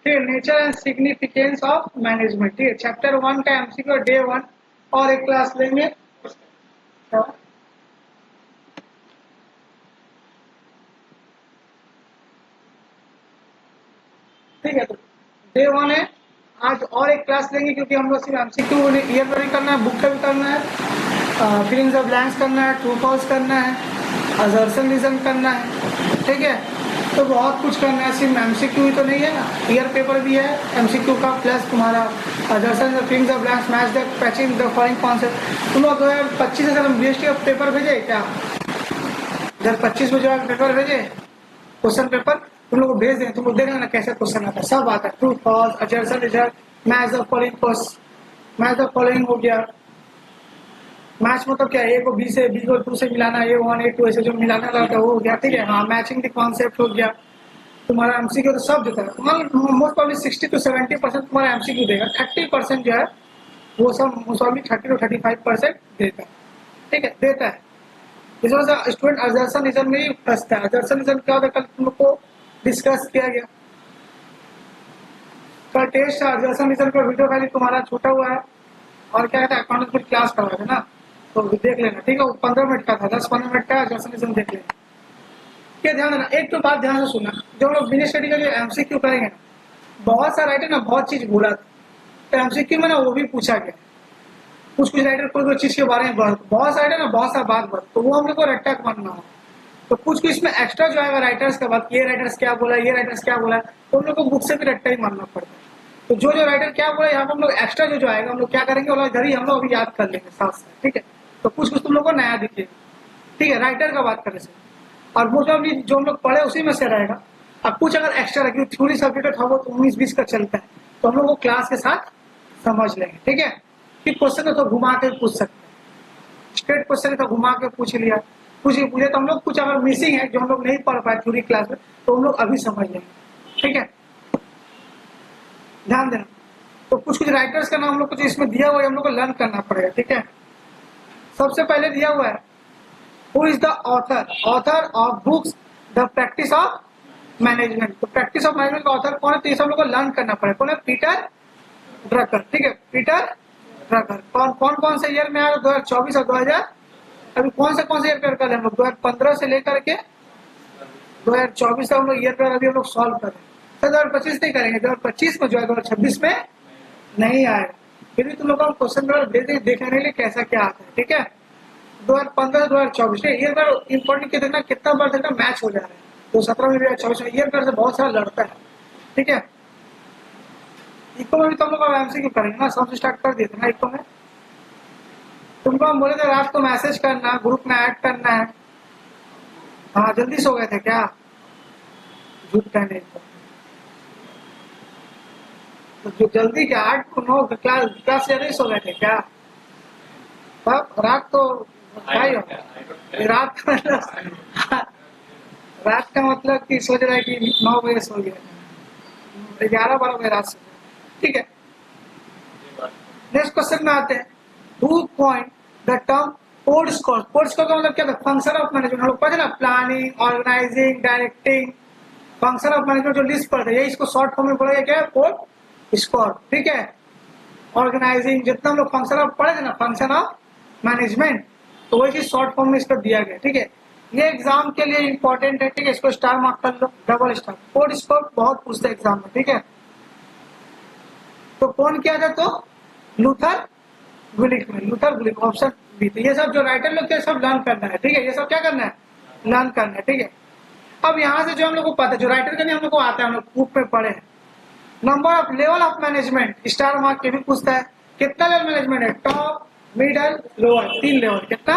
फिर nature and significance of management, ठीक है। चैप्टर 1 का एमसीक्यू डे 1 और एक क्लास लेंगे। ठीक है, तो डे 1 है आज, और एक क्लास लेंगे क्योंकि हम लोग सिर्फ एमसीक्यू ईयर पर भी करना है, बुक का भी करना है, फिल इन द ब्लैंक्स करना है, ट्रू फॉल्स करना है, असर्शन रीजन करना है, ठीक है। तो बहुत कुछ करना है, सिर्फ एमसीक्यू ही तो नहीं है ना, ईयर पेपर भी है एमसीक्यू का, प्लस तुम्हारा assertion, fill in the blanks, match the patching the following concept. तुम लोग 2025 से हम बीएसटी का पेपर भेजे क्या? 2025 में जो पेपर भेजे क्वेश्चन पेपर तुम लोग को भेज दें, तुम लोग देख लेना कैसे क्वेश्चन आता है, सब आता है, true false, assertion result, match the following match the following हो गया। मैच मतलब क्या है, ए को बी से, बी को 2 से मिलाना, A1 A2 ऐसे जो मिलाना रहता है वो हो गया, ठीक है। हाँ, मैचिंग द कॉन्सेप्ट हो गया। तुम्हारा एमसीक्यू तो सब देता है, तुम्हारा मोस्ट प्रॉब्ली 60 to 70% तुम्हारा एमसीक्यू देगा, 30% जो है वो सब मोस्ट प्रॉब्ली 30 to 35% देता है, ठीक है, देता है। इस वजह से स्टूडेंट असर्शन रीजन में ही फंसता है। असर्शन रीजन क्या होता है, कल तुम लोग को डिस्कस किया गया, कल टेस्ट असर्शन रीजन का वीडियो खाली तुम्हारा छूटा हुआ है, और क्या कहता है अकाउंट में क्लास करवा देना, तो देख लेना, ठीक है। वो 15 मिनट का था, 10-15 मिनट का असर्शन देख लेना। क्या ध्यान देना, एक तो बात ध्यान से सुनना, जो हम लोग बिना स्टडी का जो एमसीक्यू करेंगे ना, बहुत सारा राइटर ना बहुत चीज भूला था, तो एमसीक्यू में ना वो भी पूछा गया, कुछ राइटर कोई चीज के बारे में बहुत सारे ना बहुत सारा बात, तो वो हम लोग को रट्टा मानना हो, तो कुछ इसमें एक्स्ट्रा जो आएगा राइटर्स का बात, ये राइटर्स क्या बोला, ये राइटर्स क्या बोला, तो हम लोग को बुक से भी रट्टा ही मानना पड़ता है। तो जो राइटर क्या बोला यहाँ पर हम लोग एक्स्ट्रा जो आएगा हम लोग क्या करेंगे, वो इधर ही हम लोग अभी याद कर लेंगे साथ साथ, ठीक है। तो कुछ तुम लोग को नया दिखेगा, ठीक है, राइटर का बात करने से, और मोस्ट ऑफ जो हम लोग पढ़े उसी में से रहेगा। अब कुछ अगर एक्स्ट्रा रखे, थ्योरी सब्जेक्ट था वो तो 19-20 का चलता है, तो हम लोग वो क्लास के साथ समझ लेंगे, ठीक है। कि क्वेश्चन तो घुमा के पूछ सकते हैं, स्ट्रेट क्वेश्चन तो घुमा के पूछ लिया, पूछे तो हम लोग कुछ अगर मिसिंग है जो हम लोग नहीं पढ़ पाए थ्योरी क्लास में, तो हम लोग अभी समझ लेंगे, ठीक है, ध्यान देना। तो कुछ राइटर्स का नाम हम लोग कुछ इसमें दिया हुआ है, हम लोग को लर्न करना पड़ेगा, ठीक है। सबसे पहले दिया हुआ है, who is the author of books the practice of management. तो प्रैक्टिस ऑफ मैनेजमेंट का ऑथर कौन है, तो ये सब लोग को लर्न करना पड़ेगा। कौन है? पीटर ड्रकर, ठीक है, पीटर ड्रकर। कौन से ईयर में आया? 2024 और 2000, अभी कौन से ईयर पेपर कर हम लोग 2015 से लेकर के 2024 तक हम लोग ईयर पेपर अभी हम लोग सॉल्व कर रहे हैं। 2025 नहीं करेंगे, 2025 में जो है 2026 में नहीं आएगा, फिर भी तुम लोग को क्वेश्चन पेपर देखने के लिए कैसा क्या आता है, ठीक है। 2015 से 2024 ईयर पेपर इंपॉर्टेंट कितना कितना बार तक मैच हो जा रहा है, 2017 में भी 2024 में ईयर पेपर से बहुत सारा लड़ता है, ठीक है। इको में भी तुम लोग एमसीक्यू करेंगे ना, सबसे स्टार्ट कर दिए थे ना इको में, तुमको हम बोले थे रात को मैसेज करना, ग्रुप में ऐड करना है। हाँ, जल्दी सो गए थे क्या? झूठ कहने को तो जो जल्दी क्या 8 to 9 क्लास से नहीं सो गए थे क्या? तब रात तो क्या ही होगा, रात रात का मतलब कि सोच रहा है कि 9 बजे सो गया, 11-12 बजे रात सो गया, ठीक है। नेक्स्ट क्वेश्चन में आते हैं, who coined the term code score. Code score का मतलब क्या था? Function of management. हम लोग पढ़े ना, planning, organising, directing, function of management जो लिस्ट पढ़ते हैं, इसको शॉर्ट फॉर्म में बोला क्या है? कोड स्कोर, ठीक है। ऑर्गेनाइजिंग जितना हम लोग फंक्शन ऑफ पढ़े थे ना, फंक्शन ऑफ मैनेजमेंट, तो वही चीज शॉर्ट फॉर्म में इसको दिया गया, ठीक है। ये एग्जाम के लिए इंपॉर्टेंट है, ठीक है, इसको स्टार मार्क कर लो, डबल स्टार। कोड स्कोर बहुत पूछते हैं एग्जाम में, ठीक है। तो कौन किया था? तो लूथर गुलिक, ऑप्शन बी। तो ये सब जो राइटर लोग के सब लर्न करना है, ठीक है, ये सब क्या करना है? लर्न करना है, ठीक है। अब यहाँ से जो हम लोग को पता है, जो राइटर का नहीं हम लोग को आता है, हम लोग बुक में पढ़े हैं, number of level of management, star mark के भी पूछता है। कितना लेवल मैनेजमेंट है? Top, middle, lower, 3 level. कितना?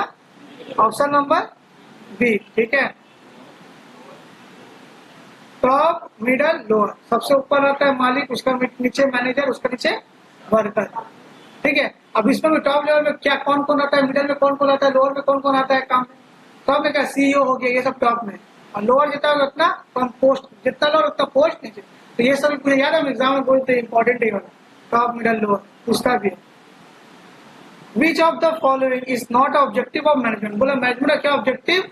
ऑप्शन नंबर बी, ठीक है। Top, middle, lower. सबसे ऊपर रहता है मालिक, उसका नीचे मैनेजर, उसका नीचे वर्कर, ठीक है। अब इसमें भी टॉप लेवल में क्या कौन कौन आता है, मिडल में कौन कौन आता है, लोअर में कौन कौन आता है काम में। टॉप में क्या? सीईओ हो गया, ये सब टॉप में, और लोअर जितना होगा उतना कम पोस्ट, जितना लोअर उतना पोस्ट नीचे। तो ये सब मुझे याद है, हम एग्जाम में बोलते इंपॉर्टेंट ही होगा, टॉप, मिडल, लोअर पूछता भी है। Which of the following is not objective of management. बोला मैनेजमेंट का क्या ऑब्जेक्टिव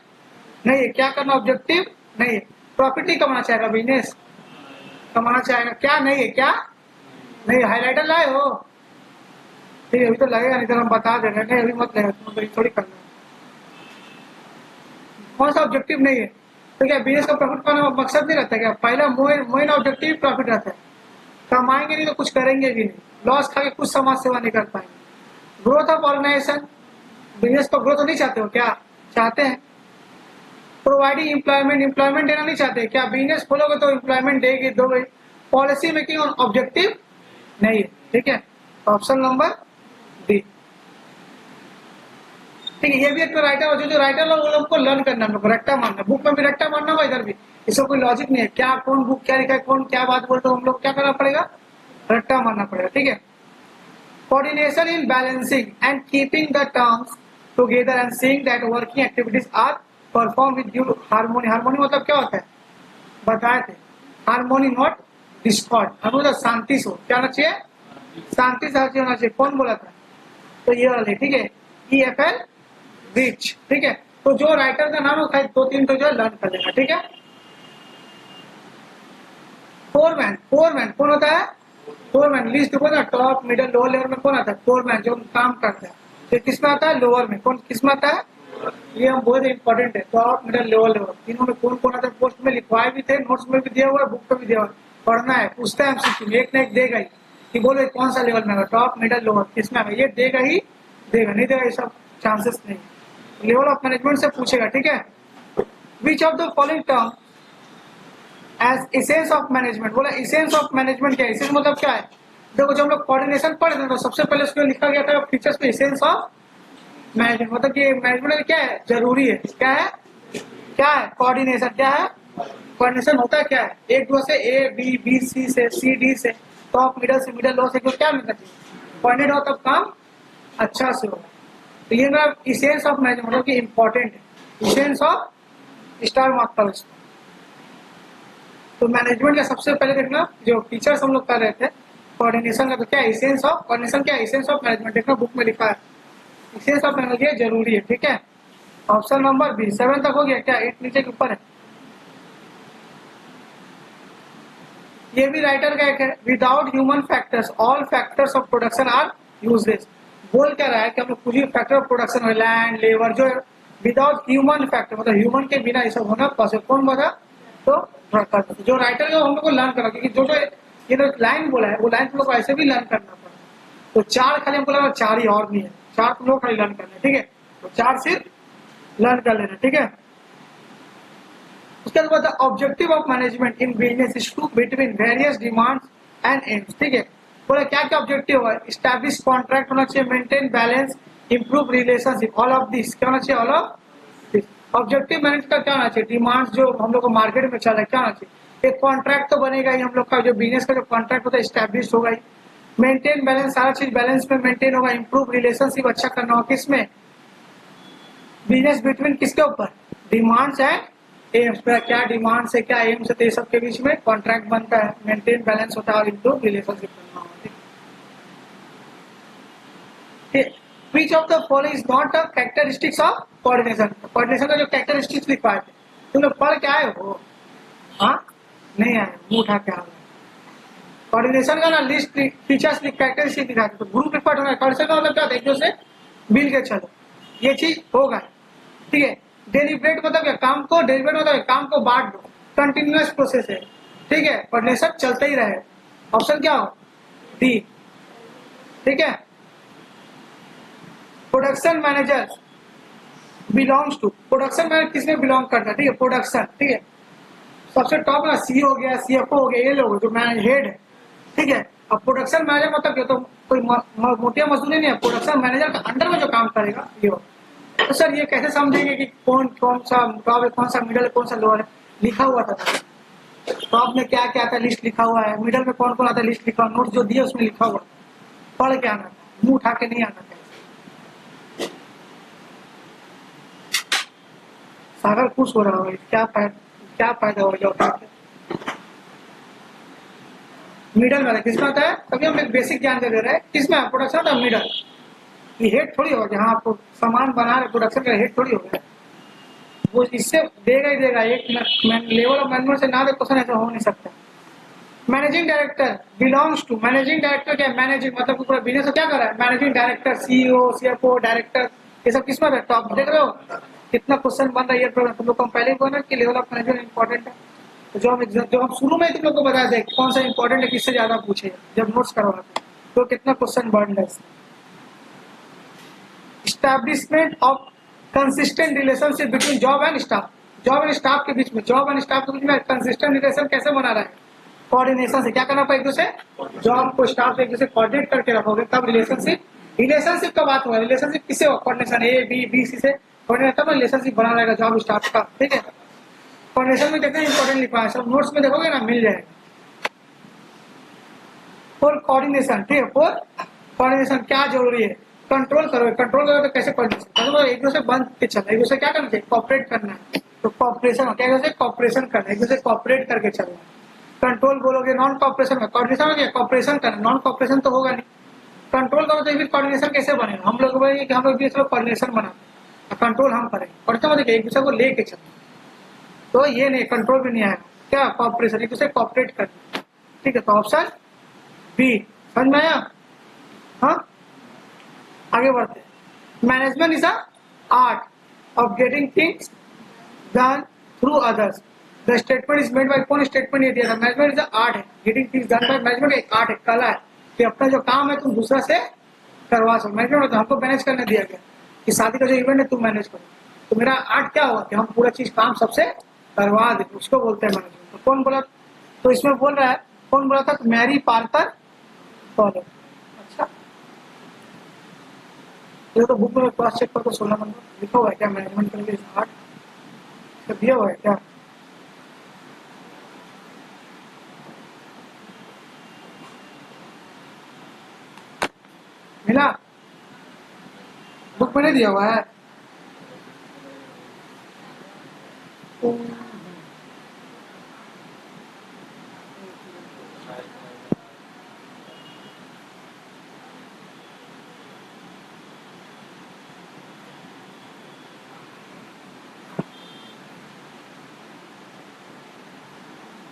नहीं है? क्या करना ऑब्जेक्टिव नहीं है? प्रॉफिट ही कमाना चाहेगा बिजनेस, कमाना चाहेगा, क्या नहीं है, क्या नहीं, हाईलाइटर लाए हो, ठीक है, अभी तो लगेगा, नहीं तो हम बता दे रहे हैं, अभी मत लगेगा, तुम थोड़ी करना है। कौन सा ऑब्जेक्टिव नहीं है, तो क्या बिजनेस का प्रॉफिट पाना मकसद नहीं रहता क्या, पहला मेन ऑब्जेक्टिव प्रॉफिट रहता है, कमाएंगे नहीं तो कुछ करेंगे भी नहीं, लॉस खा के कुछ समाज सेवा नहीं कर पाएंगे। ग्रोथ ऑफ ऑर्गेनाइजेशन, बिजनेस को ग्रोथ नहीं चाहते हो क्या, चाहते हैं। प्रोवाइडिंग एम्प्लॉयमेंट, एम्प्लॉयमेंट देना नहीं चाहते क्या, बिजनेस खोलोगे तो एम्प्लॉयमेंट देगी, दोगे। पॉलिसी मेकिंग ऑब्जेक्टिव नहीं है, ठीक है, ऑप्शन नंबर डी, ठीक है। ये भी एक राइटर, और जो राइटर लोग, वो लोग को लर्न करना, हम लोग रट्टा मारना, बुक में भी रट्टा मारना होगा, इधर भी, इसका कोई लॉजिक नहीं है, क्या कौन बुक क्या लिखा है, कौन क्या बात बोलते हो, हम लोग क्या करना पड़ेगा, रट्टा मारना पड़ेगा, ठीक है। Coordination in balancing and keeping the terms together and seeing that working activities are perform with due harmony, harmony मतलब क्या होता है, बताए थे, हार्मोनी नॉट डिस्कॉर्ड, हम लोग शांति से, क्या होना चाहिए, शांति से हर चीज होना चाहिए, कौन बोला था, तो ये वाले, ठीक है, EFL रिच, ठीक है। तो जो राइटर का नाम है, दो तीन तो जो है लर्न कर लेना, ठीक है। फोरमैन, फोरमैन कौन होता है, फोरमैन लिस्ट देखो ना, टॉप मिडिल लोअर लेवल में कौन आता है, फोरमैन जो काम करता है, तो किस में आता है, लोअर में, कौन किस में आता है, ये हम बहुत इंपॉर्टेंट है, टॉप मिडिल लोअर लेवल तीनों में कौन कौन आता है, पोस्ट में लिखवाए भी थे, नोट्स में भी दिया हुआ है, बुक पे भी दिया हुआ है, पढ़ना है, पूछता है MCQ में, एक ना एक देगा ही, कि बोलो कौन सा लेवल में आएगा, टॉप मिडिल लोअर किस में आएगा, ये देगा ही देगा, नहीं देगा ये सब चांसेस नहीं, लेवल ऑफ मैनेजमेंट से पूछेगा, ठीक है। Which of the following term as essence of management, बोला इसेंस ऑफ मैनेजमेंट क्या है, इसेंस मतलब क्या है, देखो जब हम लोग कोऑर्डिनेशन पढ़े थे तो सबसे पहले उसमें लिखा गया था फीचर्स में इसेंस ऑफ मैनेजमेंट, मतलब कि मैनेजमेंट क्या है, जरूरी है, क्या है, क्या है, कोऑर्डिनेशन, क्या है, कोऑर्डिनेशन होता है क्या है, एक दूसरे से A B B C से C D से, टॉप मिडल से मिडल लो से, क्या मिलना चाहिए, कोऑर्डिनेट हो तब काम अच्छा से होगा, तो ये मेरा इसेंस ऑफ मैनेजमेंट मतलब कि इंपॉर्टेंट है, इसेंस ऑफ स्टार मार्क करो इसको। तो मैनेजमेंट का सबसे पहले देखना, जो फीचर्स हम लोग कर रहे थे कोऑर्डिनेशन का, तो क्या इसेंस ऑफ कोऑर्डिनेशन, क्या इसेंस ऑफ मैनेजमेंट, देखना बुक में लिखा है, इसेंस ऑफ मैनेजमेंट जरूरी है, ठीक है। ऑप्शन नंबर बी, 7 तक हो गया क्या, 8 नीचे के ऊपर है, ये भी राइटर का एक है, without human factors all factors of production are useless, बोल क्या रहा है कि हम लोग कुछ भी फैक्टर ऑफ प्रोडक्शन है, लैंड लेबर जो है, विदाउट ह्यूमन फैक्टर मतलब ह्यूमन के बिना ये सब होना पॉसिबल, कौन बोला, तो जो राइटर है हम लोग को लर्न करना, क्योंकि जो ये जो लाइन बोला है वो लाइन तुम लोग को ऐसे भी लर्न करना पड़ा, तो 4 खाली हमको लगा, 4 ही और नहीं है, 4 तुम लोग खाली लर्न करना है, ठीक है, तो 4 सिर्फ लर्न कर लेना, ठीक है। उसके बाद objective of management in business is to between various demands and aims, ठीक है, बोला क्या क्या ऑब्जेक्टिव है, स्टैब्लिश कॉन्ट्रैक्ट होना चाहिए, maintain balance, improve relationship, all of this क्या होना चाहिए, all of this. Objective management का क्या होना चाहिए, डिमांड्स जो हम लोग को मार्केट में चल रहा है क्या होना चाहिए, एक कॉन्ट्रैक्ट तो बनेगा ही, हम लोग का जो बिजनेस का जो कॉन्ट्रैक्ट होता है स्टैब्लिश होगा ही, मेंटेन बैलेंस, सारा चीज बैलेंस में मेंटेन होगा, इंप्रूव रिलेशनशिप अच्छा करना होगा, किसमें, बिजनेस बिटवीन किसके ऊपर, डिमांड्स एंड एम्स, क्या डिमांड्स है क्या एम्स है, तो ये सब के बीच में कॉन्ट्रैक्ट बनता है, मेंटेन बैलेंस होता है और इंप्रूव रिलेशनशिप करना होगा, ठीक। Which of the following is not a characteristics of coordination? Coordination का जो कैरेक्टरिस्टिक्स लिखवाए थे तुम लोग पढ़ के आए हो, हाँ नहीं आए, मुंह उठा के आ गए, कोऑर्डिनेशन का ना लिस्ट फीचर्स कैरेक्टरिस्टिक लिखा है, तो ग्रुप रिपोर्ट होना है, कोऑर्डिनेशन का मतलब क्या होता है, एक दूसरे से मिल के चलो, ये चीज होगा, ठीक है। डेलिब्रेट मतलब क्या, काम को, डेलिब्रेट मतलब काम को बांट दो, कंटिन्यूअस प्रोसेस है, ठीक है, कोऑर्डिनेशन चलता ही रहे, ऑप्शन क्या हो, डी, ठीक है। Production manager belongs to, production manager किसमें बिलोंग करता है, ठीक है, प्रोडक्शन, ठीक है, सबसे टॉप ना सी हो गया, CFO हो गया, ये लोग जो मैनेज हेड है, ठीक है। अब प्रोडक्शन मैनेजर मतलब क्या, तो कोई मोटी मजदूरी नहीं है, प्रोडक्शन मैनेजर के अंडर में जो काम करेगा ये हो। तो सर ये कैसे समझेंगे कि कौन कौन सा टॉप है, कौन सा मिडल है, कौन सा लोअर है, लिखा हुआ था टॉप में क्या क्या आता है लिस्ट लिखा हुआ है, मिडल में कौन कौन आता है लिस्ट लिखा हुआ, नोट जो दिए उसमें लिखा हुआ, पढ़ के आना, मुंह उठा के नहीं आना। सागर खुश हो रहा होगा, क्या फायदा हो जाओ, मिडल में किसमें आता है, तभी हम एक बेसिक ज्ञान दे रहे हैं, किसमें प्रोडक्शन होता है, मिडल, ये हेड थोड़ी होगा, जहाँ आपको सामान बना रहे प्रोडक्शन का हेड थोड़ी होगा, वो इससे देगा ही देगा, एक लेवल ऑफ मैनेजमेंट से ना दे क्वेश्चन ऐसा हो नहीं सकता, managing director belongs to, managing director क्या है, मैनेजिंग मतलब पूरा बिजनेस को क्या कर रहा है, managing director, CEO, CFO, director, ये सब किसमें है, टॉप। देख रहे हो कितना क्वेश्चन बन रहा है प्रोग्राम, तुम लोग को हम पहले ही बोला कि लेवल ऑफ मैनेजमेंट इंपॉर्टेंट है। तो जो हम शुरू में तुम लोग को बता दें कौन सा इंपॉर्टेंट है, किससे ज्यादा पूछे जब नोट्स करवाते तो कितना क्वेश्चन बन रहा है। Establishment of consistent relationship between job and staff, job and staff के बीच में, जॉब एंड स्टाफ के बीच में कंसिस्टेंट रिलेशन कैसे बना रहा है, कोऑर्डिनेशन से। क्या करना पड़ेगा, एक दूसरे जॉब को स्टाफ से एक दूसरे कोऑर्डिनेट करके रखोगे तब रिलेशनशिप का बात होगा। रिलेशनशिप किससे हो, कोऑर्डिनेशन ए बी सी से कोऑर्डिनेट, तब रिलेशनशिप बना रहेगा जॉब स्टाफ का, ठीक है। कोऑर्डिनेशन में कितना इंपॉर्टेंट लिखा है, सब नोट्स में देखोगे ना मिल जाएगा। फॉर कोऑर्डिनेशन, ठीक है, फॉर कोऑर्डिनेशन क्या जरूरी है, कंट्रोल करो, कंट्रोल करो तो कैसे कोऑर्डिनेशन, एक दूसरे बंद के चलना, एक दूसरे क्या करना चाहिए, कॉपरेट करना है। तो कॉपरेशन क्या है, कॉपरेशन करना है, एक दूसरे कॉपरेट करके चलना है। कंट्रोल बोलोगे नॉन कॉपरेशन में, कोऑर्डिनेशन हो गया, कॉपरेशन करना, नॉन कॉपरेशन तो होगा नहीं। कंट्रोल करो तो फिर कोऑर्डिनेशन कैसे बनेगा, हम लोग बोलेंगे कि हम लोग बीच में कोऑर्डिनेशन बनाते, कंट्रोल हम करेंगे, कोऑर्डिनेशन मतलब एक दूसरे को लेके चलना, तो ये नहीं, कंट्रोल भी नहीं आएगा, क्या कॉपरेशन, एक दूसरे कॉपरेट करना, ठीक है। तो ऑप्शन बी समझ में आया। हाँ आगे बढ़ते हैं। Management is a art of getting things done through others, the statement is made by, कौन स्टेटमेंट ये दिया था, मैनेजमेंट इज अ आर्ट है, getting things done by, management एक आर्ट है, कला है कि अपना जो काम है तुम दूसरा से करवा सको। मैनेजमेंट हमको मैनेज करने दिया गया कि शादी का जो इवेंट है तुम मैनेज करो, तो मेरा आर्ट क्या हुआ कि हम पूरा चीज काम सबसे करवा दे, उसको बोलते हैं मैनेजमेंट। तो कौन बोला, तो इसमें बोल रहा है, कौन बोला था, मैरी पार्कर फॉलो। अच्छा ये तो बुक में क्रॉस चेक करके 16 नंबर लिखा हुआ है क्या, मैनेजमेंट करके आर्ट दिया हुआ है क्या, मिला, बुक में नहीं दिया हुआ है।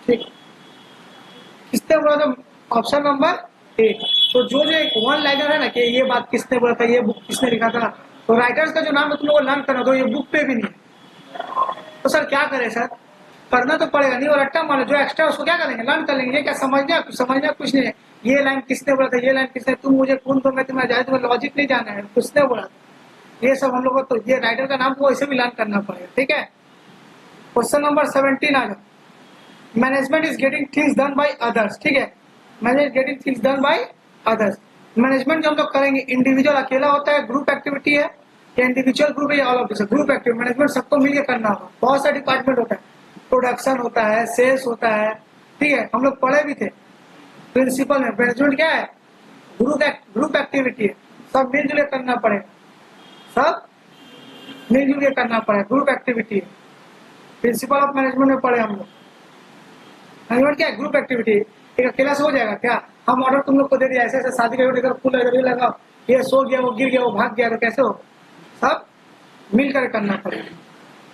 ठीक, किसने बोला था, ऑप्शन नंबर ए। तो जो एक वन लाइनर है ना कि ये बात किसने बोला था, ये बुक किसने लिखा था, तो राइटर्स का जो नाम है तुम लोगों को लर्न करना, तो ये बुक पे भी नहीं है। तो सर क्या करें सर, करना तो पड़ेगा, नहीं और रट्टा मानो, जो एक्स्ट्रा उसको क्या करेंगे, लर्न कर लेंगे। ये क्या समझना कुछ नहीं है, ये लाइन किसने बोला था, ये लाइन किसने, तुम मुझे खून दो मैं तुम्हें जाए, तुम्हें लॉजिक नहीं जाना है, किसने बोला था, ये सब हम लोग को, तो ये राइटर का नाम को ऐसे भी लर्न करना पड़ेगा, ठीक है। क्वेश्चन नंबर 17 आ जाओ। Management is getting things done by others, ठीक है, manage getting things done by others. Management जो हम लोग करेंगे, इंडिविजुअल अकेला होता है, ग्रुप एक्टिविटी है, या इंडिविजुअल ग्रुप है, all of this group activity. Management सबको मिलकर करना होगा, बहुत सारे डिपार्टमेंट होता है, प्रोडक्शन होता है, सेल्स होता है, ठीक है, हम लोग पढ़े भी थे प्रिंसिपल में। मैनेजमेंट क्या है, ग्रुप एक्टिविटी है, सब मिलजुल के करना पड़ेगा, सब मिलजुल के करना पड़ेगा, ग्रुप एक्टिविटी है। प्रिंसिपल ऑफ मैनेजमेंट में पढ़े हम लोग। मैनेजमेंट क्या है, ग्रुप एक्टिविटी। एक अकेला से हो जाएगा क्या, हम ऑर्डर तुम लोग को दे दिया, ऐसे ऐसे शादी का फूल लगाओ, ये सो गया, वो गिर गया, वो भाग गया, तो कैसे हो, सब मिलकर करना पड़ेगा,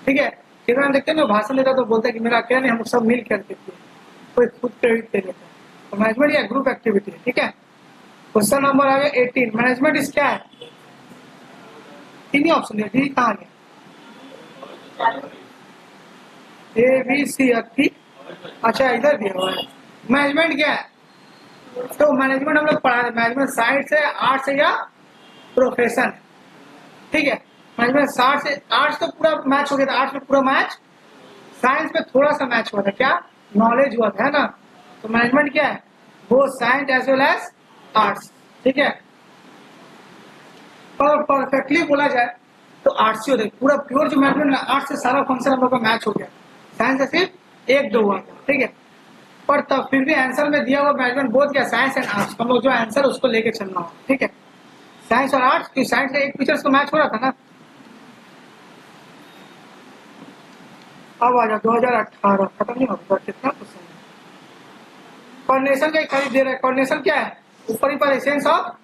ठीक है। कई बार देखते हैं ना भाषण देता तो बोलता है कि मेरा अकेला नहीं, हम सब मिल कर देते हैं, कोई खुद क्रेडिट दे देता है। तो मैनेजमेंट या ग्रुप एक्टिविटी है, ठीक है। क्वेश्चन नंबर आ गया 18। मैनेजमेंट इज क्या है, तीन ही ऑप्शन है, डी कहाँ गया, ए बी सी अच्छी, अच्छा इधर दिया हुआ है। मैनेजमेंट क्या है, तो मैनेजमेंट हम लोग पढ़ा रहे, मैनेजमेंट साइंस है, आर्ट्स है या प्रोफेशन है, ठीक है। मैनेजमेंट साइंस से आर्ट्स तो पूरा मैच हो गया था, आर्ट्स में पूरा मैच, साइंस में थोड़ा सा मैच हुआ था, क्या नॉलेज हुआ था, है ना। तो मैनेजमेंट क्या है, वो science as well as arts, ठीक है। और परफेक्टली बोला जाए तो आर्ट्स ही होता है, पूरा प्योर जो मैनेजमेंट आर्ट्स से सारा फंक्शन हम लोग का मैच हो गया, साइंस से सिर्फ एक दो हुआ था, ठीक है। पर तब फिर भी आंसर में दिया हुआ मैनेजमेंट बोथ क्या, साइंस एंड आर्ट्स, हम लोग जो आंसर उसको लेके चलना हो, ठीक है। साइंस और आर्ट्स, तो साइंस का एक फीचर्स को मैच हो रहा था ना। अब आ जाओ 2018, खत्म नहीं होगा, कितना क्वेश्चन है। कोऑर्डिनेशन का खाली दे रहा है, कोऑर्डिनेशन क्या है, ऊपर ही पर एसेंस ऑफ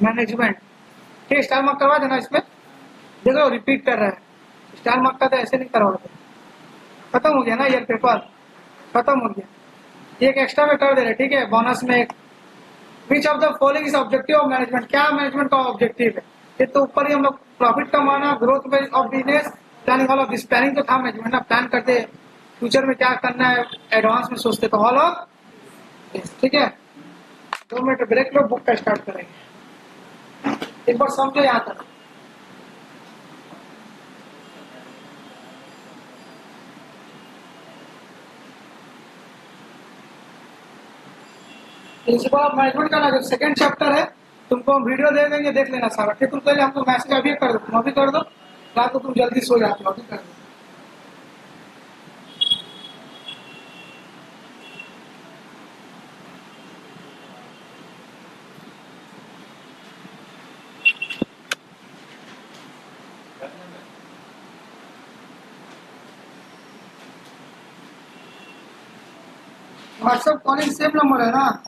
मैनेजमेंट, ठीक है। स्टार मार्क करवा देना इसमें, देखो रिपीट कर रहा है, स्टार मार्क का तो ऐसे नहीं करवाते। खत्म हो गया ना ईयर पेपर, खत्म हो गया। एक एक्स्ट्रा में कर दे रहे, ठीक है, बोनस में एक। विच of the following is objective of management, क्या मैनेजमेंट का ऑब्जेक्टिव है? ये तो ऊपर ही हम लोग प्रॉफिट कमाना, growth of business, planning all of this. Planning तो था मैनेजमेंट ना, प्लान करते फ्यूचर में क्या करना है, एडवांस में सोचते, तो ऑल ऑफ, ठीक है। 2 मिनट ब्रेक लो, बुक का स्टार्ट करेंगे। एक बार समझो यहाँ तक। प्रिंसिपल ऑफ मैनेजमेंट का ना जो सेकंड चैप्टर है, तुमको हम वीडियो दे देंगे, देख लेना सारा। ठीक, तुम पहले हमको मैसेज अभी कर दो, तुम अभी कर दो, रात को तुम जल्दी सो जाते हो, अभी कर दो। व्हाट्सएप कॉलिंग सेम नंबर है ना,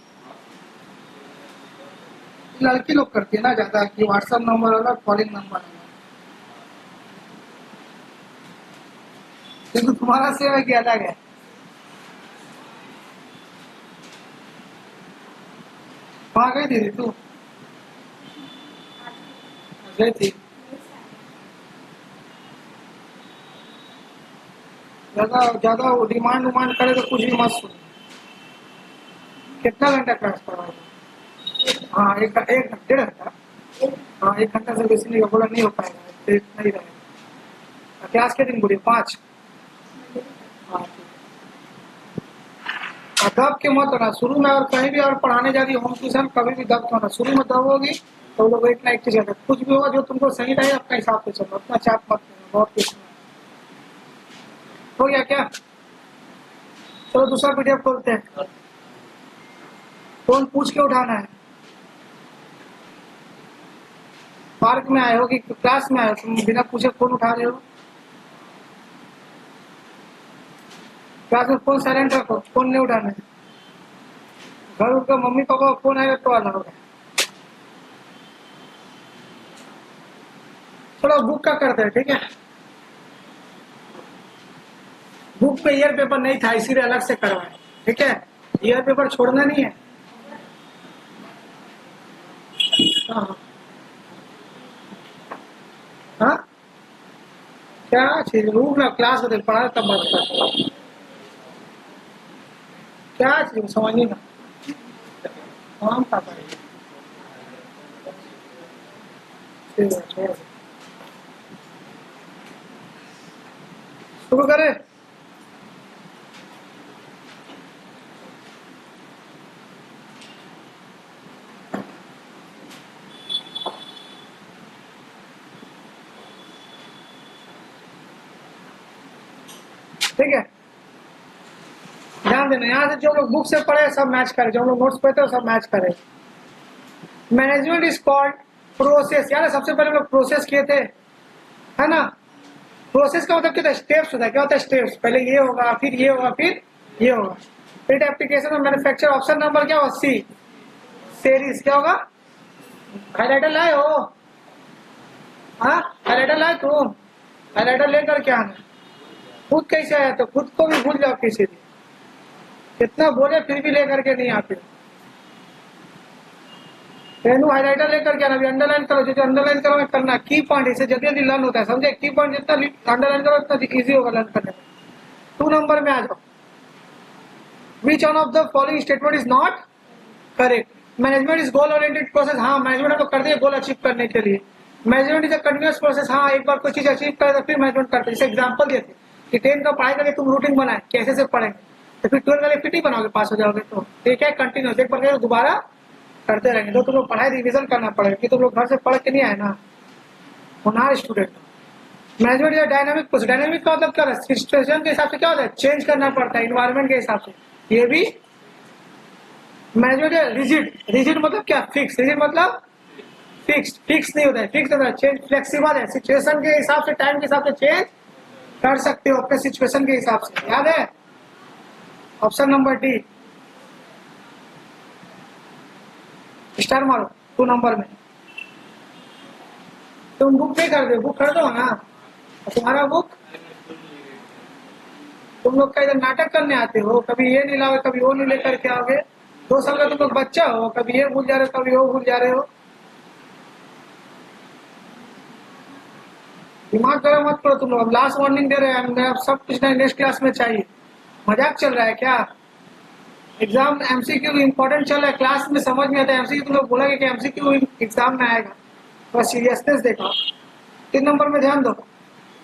लड़की लोग करती है ना ज्यादा, कि व्हाट्सएप नंबर अलग, कॉलिंग नंबर अलग। लेकिन तुम्हारा सेम है कि अलग है? वहाँ गई थी तू? गई थी? ज्यादा ज्यादा वो डिमांड उमांड करे तो कुछ भी मत सुन। कितना घंटा क्लास करवाएगा? हाँ, एक 1.5 घंटा। हाँ, 1 घंटा से बेसी नहीं, बोला नहीं हो पाएगा, तो इतना ही रहेगा। क्लास के दिन बोलिए 5। हाँ, दब के मत होना शुरू में, और कहीं भी और पढ़ाने जा रही होम ट्यूशन, कभी भी दब होना। शुरू में दब होगी तो लोग एक ना एक चीज, कुछ भी होगा जो तुमको सही रहे अपना हिसाब से चलो, अपना चाप मत लेना, बहुत कुछ हो गया क्या? चलो दूसरा पीडीएफ खोलते हैं। फोन पूछ के उठाना है। पार्क में आए हो कि क्लास में आए हो? तुम बिना पूछे फोन उठा रहे हो। क्लास में फोन साइलेंट रखो, फोन नहीं उठाना है। घर उनका मम्मी पापा का फोन आएगा तो आना होगा। चलो बुक का करते हैं, ठीक है। बुक पे ईयर पेपर नहीं था, इसीलिए अलग से करवाए, ठीक है। ईयर पेपर छोड़ना नहीं है। हाँ हाँ, क्या चीज रूप ना, क्लास होते पढ़ा तब बात कर, क्या चीज समझिए ना। काम था शुरू करें। ठीक है, ध्यान देना, यहाँ से जो लोग बुक से पढ़े सब मैच करें, जो लोग नोट्स पढ़ते हो सब मैच करें। Management is called process. यार सबसे पहले लोग प्रोसेस किए थे, है ना। प्रोसेस का मतलब क्या होता है? स्टेप्स होता है। क्या होता है? स्टेप्स। पहले ये होगा, फिर ये होगा, फिर ये होगा। फिर एप्लीकेशन और मैन्युफैक्चर। ऑप्शन नंबर क्या होगा? सी, सीरीज। क्या होगा? हाईलाइटर लाए हो? हाँ, हाईलाइटर लाए तुम? हाईलाइटर लेकर क्या आना? खुद कैसे आया? तो खुद को भी भूल जाओ किसी दिन, कितना बोले फिर भी लेकर के नहीं आते। रेनू हाईलाइटर लेकर के आना, अभी अंडरलाइन करो, जो अंडरलाइन करो करना। की पॉइंट इसे जल्दी जल्दी लर्न होता है, समझे। की पॉइंट जितना अंडरलाइन करो उतना इजी होगा लर्न करने में। 2 नंबर में आ जाओ। Which one of the following statement is not correct? Management is goal oriented process. हाँ, मैनेजमेंट हम लोग करते हैं गोल अचीव करने के लिए। Management is a continuous process. हाँ, एक बार कोई चीज अचीव करे तो फिर मैनेजमेंट करते हैं। जैसे एग्जाम्पल देते कि 10 का पढ़ाई करके तुम रूटीन बनाए, कैसे से पढ़ेंगे, तो फिर 12 वाले फिट ही बनाओगे, पास हो जाओगे। तो ठीक है, कंटिन्यूस एक बार दोबारा करते रहेंगे। तो तुम लोग पढ़ाई रिविजन करना पड़ेगा, कि तुम लोग घर से पढ़ के नहीं आए ना, होनहार student. Management is dynamic process. Dynamic का मतलब क्या है? सिचुएशन के हिसाब से क्या होता है, चेंज करना पड़ता है, इन्वायरमेंट के हिसाब से। ये भी मैनेजमेंट है। रिजिड, रिजिड मतलब क्या? फिक्स। रिजिड मतलब फिक्स, फिक्स नहीं होता है, फिक्स होता है। चेंज फ्लेक्सिबल है, सिचुएशन के हिसाब से, टाइम के हिसाब से चेंज कर सकते हो अपने सिचुएशन के हिसाब से। याद है? ऑप्शन नंबर डी, स्टार मारो 2 नंबर में। तुम बुक नहीं कर दो, बुक कर दो ना। तुम्हारा बुक तुम लोग का इधर नाटक करने आते हो, कभी ये नहीं लाओगे कभी वो नहीं लेकर के आओगे। 2 साल का तुम लोग बच्चा हो, कभी ये भूल जा रहे हो कभी वो भूल जा रहे हो। दिमाग गरम मत करो तुम लोग। लास्ट वार्निंग दे रहे हैं, अब सब कुछ नेक्स्ट क्लास में चाहिए। मजाक चल रहा है क्या? एग्जाम एमसीक्यू इंपॉर्टेंट चल रहा है, क्लास में समझ में आता है। एमसीक्यू तुम लोग बोला कि एमसीक्यू एग्जाम में आएगा, तो सीरियसनेस देखा। 3 नंबर में ध्यान दो।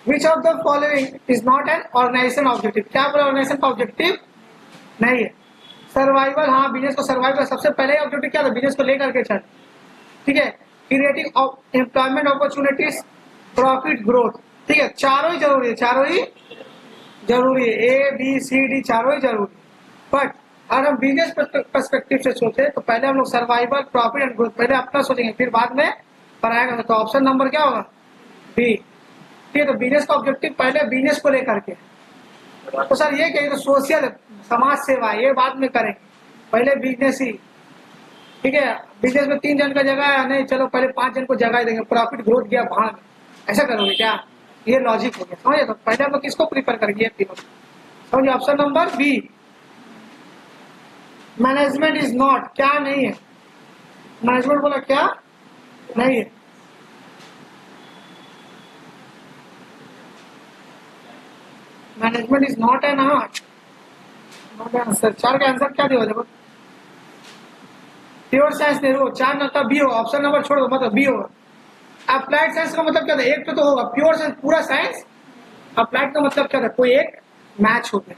Which of the following is not an organisation objective? क्या बोला? ऑर्गेनाइजेशन का ऑब्जेक्टिव नहीं है। सर्वाइवल, हाँ बिजनेस को सर्वाइव का सबसे पहले ऑब्जेक्टिव क्या था? बिजनेस को लेकर के चल, ठीक है। Creating employment opportunities, profit growth, ठीक है। चारों ही जरूरी है, चारों ही जरूरी है, ए बी सी डी चारों ही जरूरी है। बट अगर हम बिजनेस पर्सपेक्टिव से सोचे तो पहले हम लोग सर्वाइवल, प्रॉफिट एंड ग्रोथ पहले अपना सोचेंगे, फिर बाद में पढ़ाएगा। तो ऑप्शन नंबर क्या होगा? बी, ठीक है। तो बिजनेस का ऑब्जेक्टिव पहले बिजनेस को लेकर के। तो सर ये कहिए तो सोशल समाज सेवा ये बाद में करेंगे, पहले बिजनेस ही, ठीक है। बिजनेस में 3 जन का जगह है, नहीं चलो पहले 5 जन को जगह देंगे, प्रॉफिट ग्रोथ गया भाग, ऐसा करोगे क्या? ये लॉजिक हो गया, समझे? तो पहले हम लोग किसको प्रीफर करेंगे? तीनों समझिए। Option number B, management is not, क्या नहीं है? मैनेजमेंट बोला क्या नहीं है? Management is not an art, not answer. 4 का आंसर क्या दिया? प्योर साइंस नहीं हो, 4 नंबर बी होगा। ऑप्शन नंबर छोड़ दो, मतलब बी होगा। अप्लाइड साइंस का मतलब क्या था? एक तो होगा प्योर साइंस, पूरा साइंस। अप्लाइड का मतलब क्या था? कोई एक मैच हो गया।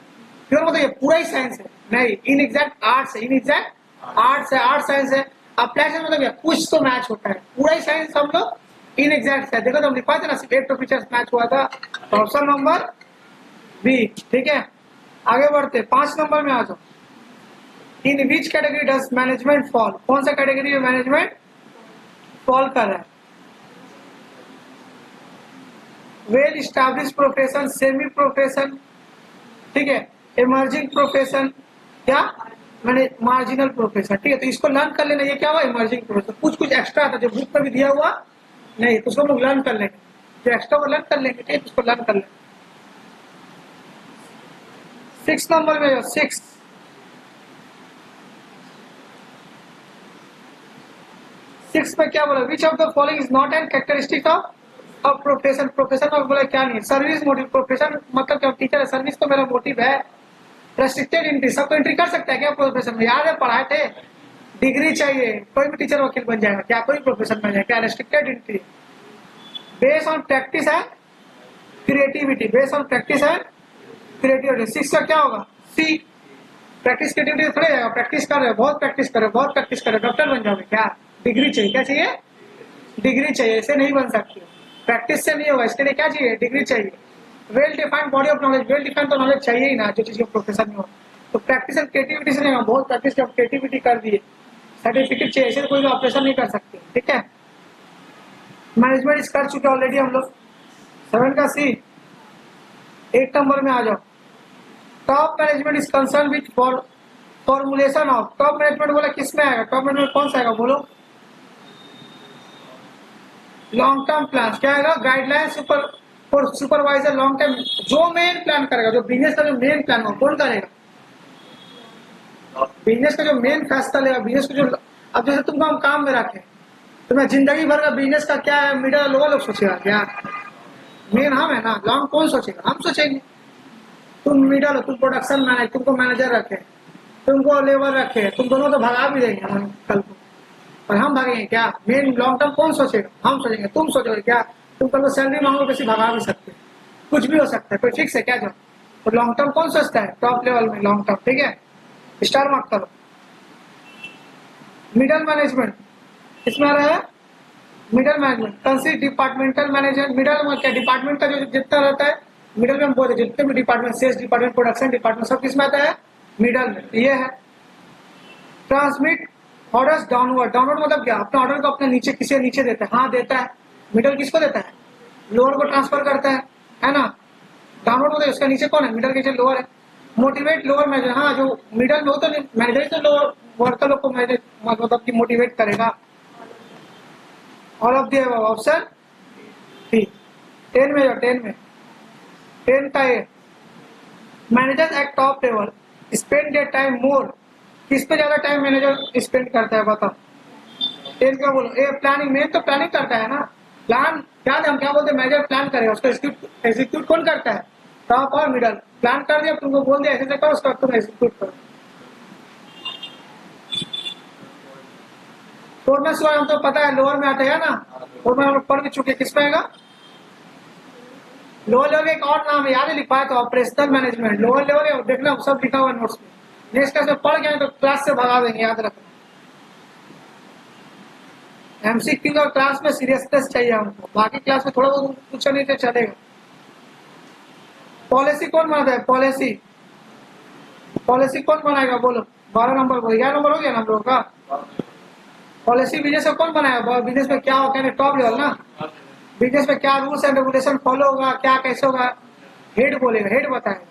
प्योर मतलब ये पूरा ही साइंस है, नहीं। इन एग्जैक्ट आर्ट्स है, इन एग्जैक्ट आर्ट्स है, आर्ट साइंस है। अप्लाइड साइंस मतलब क्या? कुछ तो मैच होता है, पूरा ही साइंस हम लोग इन एग्जैक्ट है। देखो तो हम लिखवा थे ना, सिर्फ एक तो फीचर्स मैच हुआ था। तो ऑप्शन नंबर बी, ठीक है। आगे बढ़ते 5 नंबर में आ जाओ। In which category does management fall? कौन सा कैटेगरी में मैनेजमेंट फॉल कर रहा है? Well establish profession, semi profession, ठीक है। इमर्जिंग प्रोफेशन, क्या? मैंने मार्जिनल प्रोफेशन, ठीक है। तो इसको लर्न कर लेना। ये क्या हुआ? Emerging profession. कुछ कुछ एक्स्ट्रा था जो बुक में भी दिया हुआ नहीं, तो उसको हम लोग लर्न कर लेंगे, जो एक्स्ट्रा वो लर्न कर लेंगे, ठीक है। उसको लर्न कर लेंगे। 6 नंबर में 6 में क्या बोला? Which of the following is not N characteristic of profession? Profession में बोला क्या नहीं है? Service motive. प्रोफेशन मतलब क्या? टीचर है, सर्विस तो मेरा मोटिव है। रेस्ट्रिक्टेड एंट्री, सब तो एंट्री कर सकता है क्या प्रोफेशन में? याद है पढ़ाए थे, डिग्री चाहिए, कोई भी टीचर वकील बन जाएगा क्या? कोई प्रोफेशन बन जाएगा क्या? Restricted entry. Based on practice है क्रिएटिविटी, बेस्ड ऑन प्रैक्टिस है क्रिएटिविटी। 6 का क्या होगा? सी, प्रैक्टिस क्रिएटिविटी थोड़े जाएगा। प्रैक्टिस कर रहे हो, बहुत प्रैक्टिस कर रहे हो, बहुत प्रैक्टिस कर रहे हो, डॉक्टर बन जाओगे क्या? डिग्री चाहिए, क्या चाहिए? डिग्री चाहिए, ऐसे नहीं बन सकती। प्रैक्टिस से नहीं होगा, इसके लिए क्या चाहिए? डिग्री चाहिए। Well defined body of knowledge, well defined तो नॉलेज चाहिए ही ना, जो चीज प्रोफेशन में हो। तो प्रैक्टिस एंड क्रिएटिविटी से नहीं होगा, बहुत प्रैक्टिस जब क्रिएटिविटी कर दिए, सर्टिफिकेट चाहिए, ऐसे कोई भी ऑपरेशन नहीं कर सकते, ठीक है। मैनेजमेंट इस कर चुके ऑलरेडी हम लोग। 7 का सी। 8 नंबर में आ जाओ। Top management is concern with formulation of. Top management बोला किस में आएगा? टॉप मैनेजमेंट कौन सा आएगा बोलो? लॉन्ग टर्म प्लान क्या आएगा? Guideline for supervisor long term, जो मेन प्लान करेगा, जो बिजनेस का जो मेन प्लान हो, कौन करेगा? बिजनेस का जो मेन फैसला लेगा, बिजनेस को जो, अब जैसे तुमको हम काम में रखें तो मैं जिंदगी भर का बिजनेस का क्या है, मिडिल लोग लोग सोचेगा क्या? मेन हम है ना, लॉन्ग कौन सोचेगा? हम सोचेंगे। तुम मिडिल हो, तुम प्रोडक्शन मैनेजर, तुमको मैनेजर रखे, तुमको लेबर रखे, तुम दोनों तो भगा भी देंगे हम कल को, और हम भागेंगे क्या? मेन लॉन्ग टर्म कौन सोचेगा? हम सोचेंगे। तुम सोचोगे क्या? तुम कल को सैलरी मांगो, किसी भगा भी सकते, कुछ भी हो सकता है, कोई फिक्स है क्या? जो तो लॉन्ग टर्म कौन सोचता है? टॉप लेवल में लॉन्ग टर्म, ठीक है। स्टार मार्क करो। मिडल मैनेजमेंट इसमें आ रहा है। Middle management consist departmental management. Middle में क्या? डिपार्टमेंट का जो जितना रहता है मिडल में, हम बोलते जितने भी department, sales department, production department, सब किस में आता है? मिडल में। ये है ट्रांसमिट ऑर्डर्स डाउनवर्ड। डाउनवर्ड मतलब क्या? अपने ऑर्डर को अपने नीचे, किसी नीचे देता है, हाँ देता है। मिडल किसको देता है? लोअर को ट्रांसफर करता है ना। डाउनवर्ड मतलब उसका नीचे कौन है? मिडल के नीचे लोअर है। मोटिवेट लोअर मैनेजर, हाँ जो मिडल में हो तो मैनेजर तो लोअर वर्कर लोग को मैनेज मतलब कि मोटिवेट करेगा। All of the above, option ठीक। 10 में जाओ, 10 में 10 का a manager at top level spend their time more, किस पे ज्यादा टाइम मैनेजर स्पेंड करता है बताओ? टेन का बोलो। ए प्लानिंग, मेन तो प्लानिंग करता है ना। प्लान क्या हम क्या बोलते हैं, मैनेजर प्लान करेगा, उसको एग्जीक्यूट कौन करता है? टॉप और मिडल। प्लान कर दिया, तुमको बोल दिया ऐसे करो, उसका तुम एग्जीक्यूट करो। फोरमैन स्क्वाड हमको पता है लोअर में आता है ना, फोरमैन हम लोग पढ़ भी चुके। किस में आएगा? लोअर लेवल एक और नाम है, याद है, लिखा है तो ऑपरेशनल मैनेजमेंट। लोअर लेवल है, देखना सब लिखा हुआ है नोट्स में। नेक्स्ट क्लास में पढ़ गए तो क्लास से भगा देंगे, याद रखना। एमसीक्यू का क्लास में सीरियसनेस चाहिए हमको, बाकी क्लास में थोड़ा बहुत पूछा नहीं तो चलेगा। पॉलिसी कौन बनाता है? पॉलिसी पॉलिसी कौन बनाएगा बोलो? 12 नंबर बोलो, 11 नंबर हो गया ना हम लोगों का। पॉलिसी बिजनेस में कौन बनाएगा? बिजनेस में क्या होगा? टॉप लेवल ना। बिजनेस में क्या रूल्स एंड रेगुलेशन फॉलो होगा, क्या कैसे होगा, हेड बोलेगा, हेड बताएगा।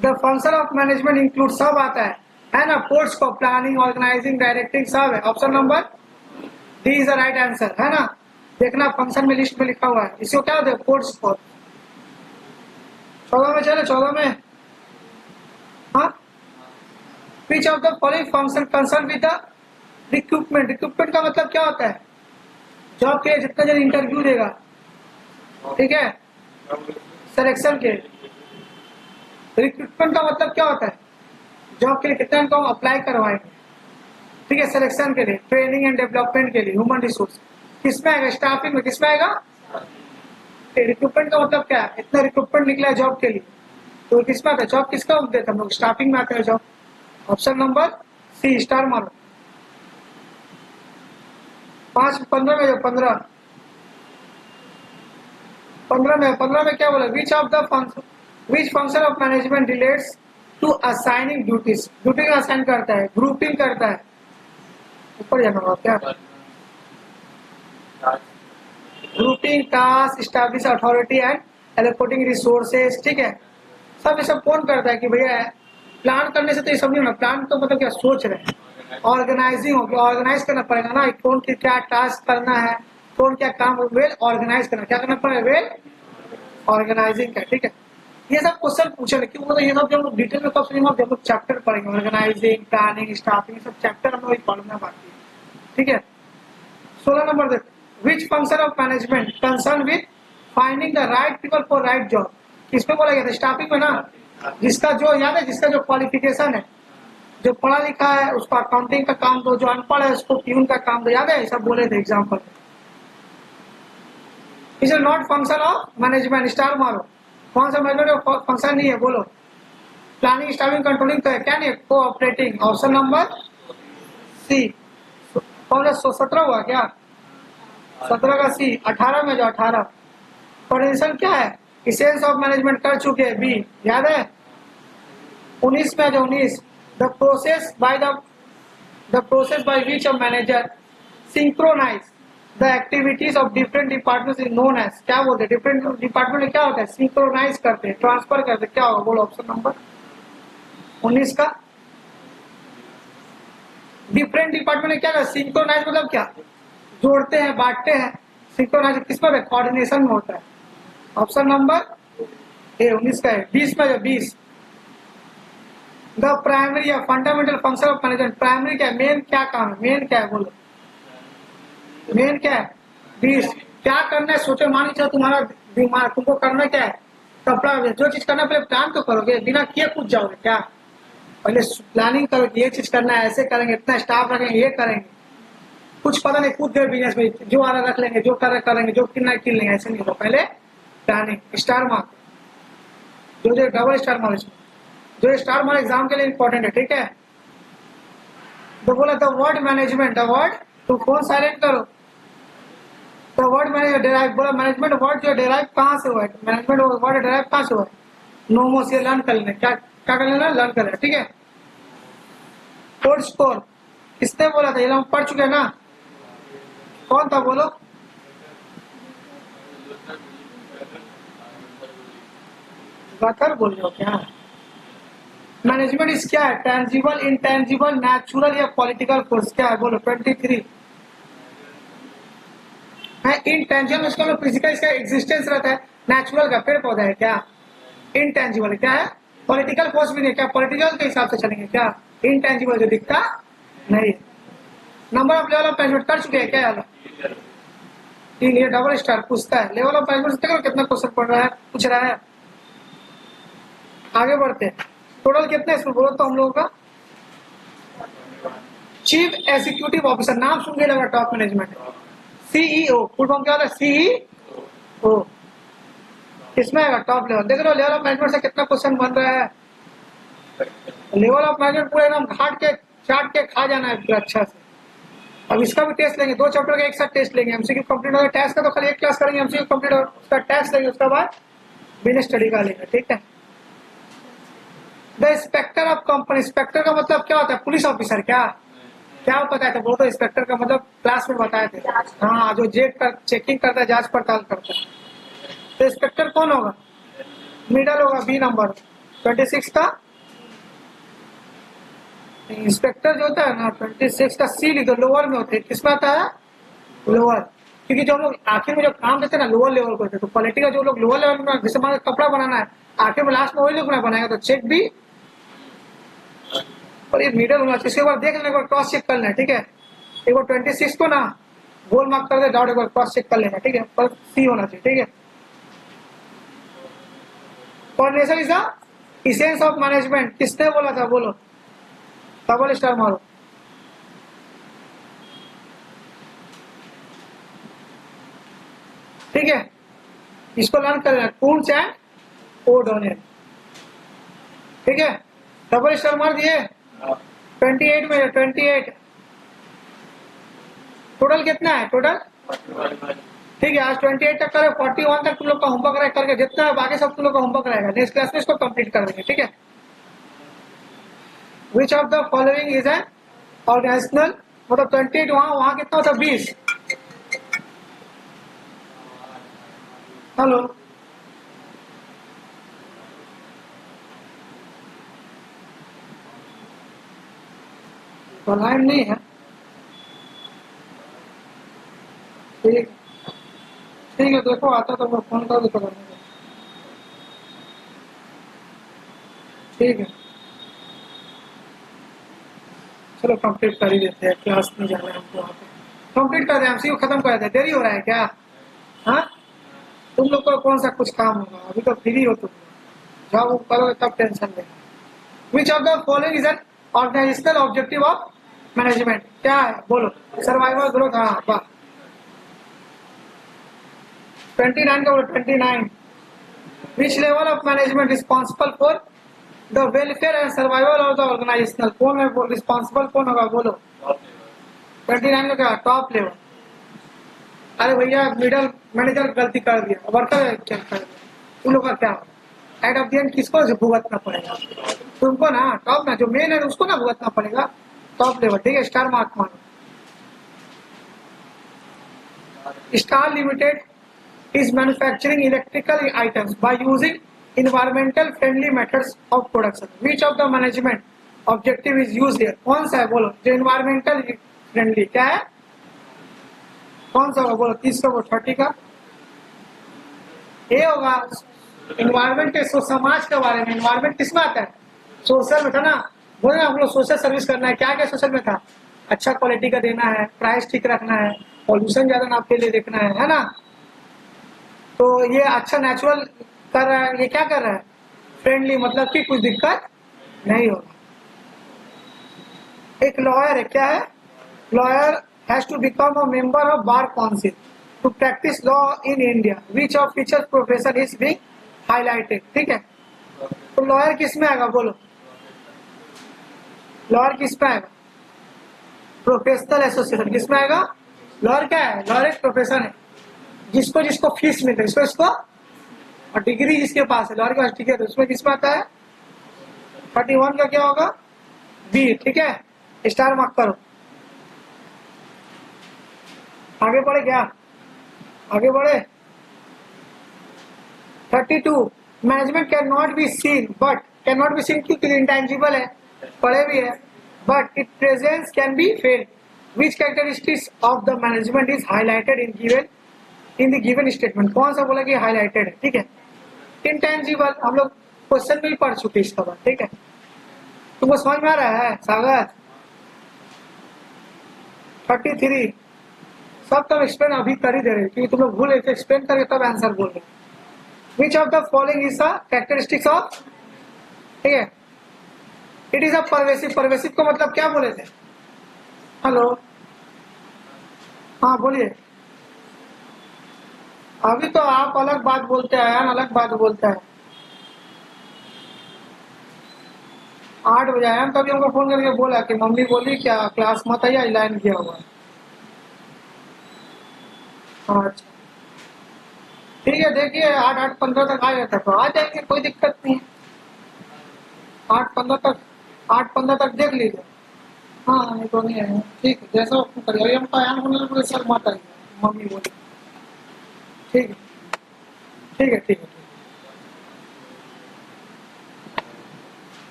The function of management include, सब आता है ना, पोर्ट्स को प्लानिंग, ऑर्गेनाइजिंग, डायरेक्टिंग सब है। Option number D is the right answer, है ना। देखना फंक्शन में लिस्ट में लिखा हुआ है, इसको क्या होता है? पोर्ट्स को। 14 में चले, 14 में। हाँ, विच of the following function concern with the recruitment. Recruitment का मतलब क्या होता है? जॉब के जितना जन इंटरव्यू देगा, ठीक है, सिलेक्शन के। रिक्रूटमेंट का मतलब क्या होता है? जॉब के लिए कितना इनको अप्लाई करवाएंगे, ठीक है, सिलेक्शन के लिए, ट्रेनिंग एंड डेवलपमेंट के लिए, ह्यूमन रिसोर्स। किसमें आएगा? स्टाफिंग में। किसमें आएगा? रिक्रूटमेंट का मतलब क्या है? इतना रिक्रूटमेंट निकला है जॉब के लिए, तो किसमें आता है? जॉब किसका देता है हम लोग? स्टाफिंग में आता है job. Option number C, star मारो। 15 में जो 15 में क्या बोला? Which of the function, which function of management relates to assigning duties. Duty का असाइन करता है, ग्रुपिंग करता है। ऊपर जाना होगा क्या? Grouping, task, establish authority and allocating resources, ठीक है। सब ये सब कौन करता है कि भैया प्लान करने से तो ये सब नहीं होना। प्लान तो मतलब क्या, सोच रहे हैं। ऑर्गेनाइजिंग होगी, ऑर्गेनाइज करना पड़ेगा ना, कौन की क्या टास्क करना है, कौन क्या काम, वेल ऑर्गेनाइज करना, क्या करना पड़ेगा? वेल ऑर्गेनाइजिंग का, ठीक है। ये सब क्वेश्चन पूछे, क्यों बोलो ये सब? जब लोग डिटेल में कब सुनेंगे, जब लोग चैप्टर पढ़ेंगे, ऑर्गेनाइजिंग, प्लानिंग, स्टाफिंग, सब चैप्टर हम लोग पढ़ना बाकी है, ठीक है। 16 नंबर देखो, विच function of management concern with finding the right people for right job. किसमें बोला गया था? स्टाफिंग में ना। जिसका जो याद है, जिसका जो क्वालिफिकेशन है, जो पढ़ा लिखा है उसको अकाउंटिंग का काम दो, जो अनपढ़ है उसको प्यून का काम दो, याद है? सब बोले थे example. Is not function of management, star मारो। कौन सा मैनेजमेंट फंक्शन नहीं है बोलो? प्लानिंग, स्टाफिंग, कंट्रोलिंग तो है, क्या नहीं है? कोऑपरेटिंग। Option number C. कौन सा 17 हुआ क्या? 17 का सी। 18 में जो 18 पोटेंशियल क्या है? इसेंस ऑफ मैनेजमेंट कर चुके हैं, बी, याद है। 19 में जो 19, the process by which a manager synchronise the activities of different departments is known as, क्या बोलते हैं? डिफरेंट डिपार्टमेंट में क्या होता है? सिंक्रोनाइज करते हैं, ट्रांसफर करते हैं, क्या होगा बोलो? ऑप्शन नंबर 19 का। डिफरेंट डिपार्टमेंट में क्या करते हैं? सिंक्रोनाइज मतलब क्या? जोड़ते हैं, बांटते हैं। सिंक्रोनाइज किस पर है? कोऑर्डिनेशन में होता है। ऑप्शन नंबर ए 19 का है। 20 में जो 20, द प्राइमरी या fundamental function of management. Primary क्या है? मेन क्या काम है? मेन क्या है बोलो? मेन क्या है? 20 क्या करना है? सोचो, मान लीजिए तुम्हारा दिमाग, तुमको करना क्या है? कपड़ा, जो चीज करना पहले प्लान तो करोगे, बिना किए कूद जाओगे क्या? पहले प्लानिंग करो, ये चीज करना है, ऐसे करेंगे, इतना स्टाफ रखेंगे, ये करेंगे। कुछ पता नहीं, कूद गए बिजनेस में, जो आ रहा रख लेंगे, जो कर करेंगे, जो कितना किन लेंगे, ऐसे नहीं होगा। पहले प्लानिंग, स्टार मार्क, जो डबल स्टार मार्क, जो स्टार मार्क एग्जाम के लिए इंपॉर्टेंट है, ठीक है। तो बोला the word management, the word, तो फोन साइलेंट करो। द वर्ड मैनेजमेंट डेराइव, बोला मैनेजमेंट वर्ड जो डेराइव कहाँ से हुआ है? मैनेजमेंट वर्ड डेराइव कहाँ से हुआ है? नोमो से लर्न कर लेना, क्या क्या कर लेना? लर्न कर लेना, ठीक है। कोड स्कोर किसने बोला था? ये हम पढ़ चुके हैं ना। कौन था बोलो? गथर बोल रहे हो क्या? मैनेजमेंट इस क्या है? टेंजिबल, इंटेंजिबल, नेचुरल या पॉलिटिकल फोर्स, क्या है बोलो? 23 है। इंटेंजिबल उसका फिजिकल, इसका एग्जिस्टेंस रहता है। नेचुरल का पेड़ पौधा है क्या? इनटेंजिबल क्या है, पॉलिटिकल फोर्स भी नहीं, क्या पॉलिटिकल के हिसाब से चलेंगे क्या, इनटेंजिबल जो दिखता नहीं। Number of level of management कर चुके हैं क्या वाला, तीन, ये डबल स्टार पूछता है लेवल ऑफ मैनेजमेंट देखो कितना क्वेश्चन पढ़ रहा है, पूछ रहा है। आगे बढ़ते हैं, टोटल कितने इसमें बोलो तो हम लोगों का। चीफ एग्जीक्यूटिव ऑफिसर, नाम सुन के लगा top management, CEO full form क्या होता है, सीईओ, किसमें आएगा टॉप लेवल। देख लो लेवल ऑफ मैनेजमेंट से कितना क्वेश्चन बन रहा है, लेवल ऑफ मैनेजमेंट पूरा एकदम घाट के चाट के खा जाना है पूरा अच्छा से। अब इसका भी टेस्ट लेंगे, 2 चैप्टर का एक साथ टेस्ट लेंगे, एमसीक्यू कंप्लीट होगा, टेस्ट का तो खाली एक क्लास करेंगे, एमसीक्यू कंप्लीट होगा उसका टेस्ट लेंगे, उसके बाद बिजनेस स्टडी का लेंगे, ठीक है। The inspector of company, inspector का मतलब क्या होता है, पुलिस ऑफिसर, क्या क्या बताया था, वो तो इंस्पेक्टर का मतलब क्लास में बताए थे, हाँ जो चेकिंग करता है, जांच पड़ताल करता है। तो इंस्पेक्टर कौन होगा, मिडल होगा, बी नंबर 26 का। इंस्पेक्टर जो होता है ना 26 का सी लिखो, लोअर में होते हैं, किसमें आता है, लोअर, क्योंकि जो हम लोग आखिर में जो काम देते हैं ना लोअर लेवल को होते हैं, तो क्वालिटी का जो लोग लोअर लेवल में, जैसे मान कपड़ा बनाना है, आखिर में लास्ट में वही लोग बनाएगा, तो चेक भी, और ये मिडल होना चाहिए, इसके बाद देख लेना, एक बार क्रॉस चेक कर लेना, ठीक है। एक बार 26 को ना गोल मार्क कर दे, डाउट एक बार क्रॉस चेक कर लेना, ठीक है, पर सी होना चाहिए, ठीक है। Coordination is the essence of management, किसने बोला था, बोलो, डबल स्टार मारो। ठीक है, इसको लर्न कर लेना, कून्स एंड ओडोनियल, ठीक है। डबल स्टार मार दिए, 28 में 28, टोटल कितना है टोटल, ठीक है। आज 28 तक करे, 41 तक तुम लोग का होमवर्क रह करके, जितना है बाकी सब तुम लोग का होमवर्क रहेगा, नेक्स्ट क्लास में इसको कंप्लीट कर देंगे, ठीक है। Which of the following is an organisational, मतलब 28 वहां कितना होता है 20, हेलो लाइन नहीं है, ठीक ठीक है, देखो आता तो मैं फोन कर देता, ठीक है। चलो कंप्लीट कर ही देते हैं, क्लास में जाना है हमको, वहाँ पे कंप्लीट कर दें, एमसीक्यू खत्म कर दें, देरी हो रहा है क्या, हाँ तुम लोग को कौन सा कुछ काम होगा, अभी तो फ्री हो तुम, जाओ करोगे तब टेंशन लेना। Which of the following is an organisational objective of management, क्या है बोलो, सर्वाइवल ग्रोथ, हाँ वाह, 29 का बोलो, 29। Which level of management responsible for the welfare and survival of the organisational, कौन है रिस्पॉन्सिबल, कौन होगा बोलो, 29 का क्या, टॉप लेवल। अरे भैया मिडल मैनेजर गलती कर दिया, वर्कर क्या कर दिया, तुम लोग का क्या, एट ऑफ द एंड किसको भुगतना पड़ेगा, तुमको ना, टॉप ना जो मेन है उसको ना भुगतना पड़ेगा, टॉप लेवल, ठीक है। स्टार मार्क मारो। Star limited is manufacturing electrical items by using environmental friendly methods of production. Which of the management objective is used here? कौन सा है बोलो, जो environmental friendly, क्या है, कौन सा होगा बोलो, 30 का वो 30 का, ये होगा environment के समाज के बारे में, environment किसमें आता है, सोशल में था ना, बोले हम लोग सोशल सर्विस करना है, क्या क्या सोशल में था, अच्छा क्वालिटी का देना है, प्राइस ठीक रखना है, पॉल्यूशन ज्यादा ना आपके लिए देखना है ना, तो ये अच्छा नेचुरल कर रहा है, ये क्या कर रहा है, फ्रेंडली, मतलब कि कुछ दिक्कत नहीं होगा। एक लॉयर है, क्या है, lawyer has to become a member of bar council to practise law in India, which of feature profession is being highlighted, ठीक है। तो लॉयर किस में आएगा बोलो, लॉयर किस में आएगा, प्रोफेशनल एसोसिएशन किस में आएगा, लॉयर क्या है, लॉयर एक प्रोफेशन है, जिसको जिसको फीस मिलता है, इसको इसको, और डिग्री जिसके पास है, लॉयर के पास, ठीक है, तो उसमें किस में आता है, 31 का क्या होगा, बी, ठीक है, स्टार मार्क करो। आगे बढ़े क्या, आगे बढ़े, 32 management can not be seen, but can not be seen क्योंकि इंटेंजिबल है, पढ़े भी है, but it presence can be failed, which characteristics of the management is highlighted in given statement, कौन सा बोला कि हाईलाइटेड है, ठीक है। इंटेंजिबल हम लोग क्वेश्चन में ही पढ़ चुके इसका बात, ठीक है। तुमको समझ में आ रहा है सागर? 33 सब तुम एक्सप्लेन अभी कर ही दे रहे, क्योंकि तुम लोग भूल रहे थे, एक्सप्लेन करके तब आंसर बोल रहे। विच of the following is the characteristics of, ठीक है, it is a pervasive. Pervasive को मतलब क्या बोले थे? हेलो, हाँ बोलिए। अभी तो आप अलग बात बोलते हैं, आयान अलग बात बोलता है। 8 बजे आयान तभी हमको फोन करके बोला कि मम्मी बोली क्या क्लास मत आइए, लाइन किया हुआ है। हाँ अच्छा ठीक है, देखिए 8:15 तक आ जाता तो आ जाएंगे, कोई दिक्कत नहीं है। 8:15 तक, 8:15 तक देख लीजिए। हाँ नहीं तो नहीं है, ठीक है, जैसा आपको करिए। हम तो आयान बोलने बोले सर मत आइए, मम्मी बोली। ठीक है ठीक है ठीक है।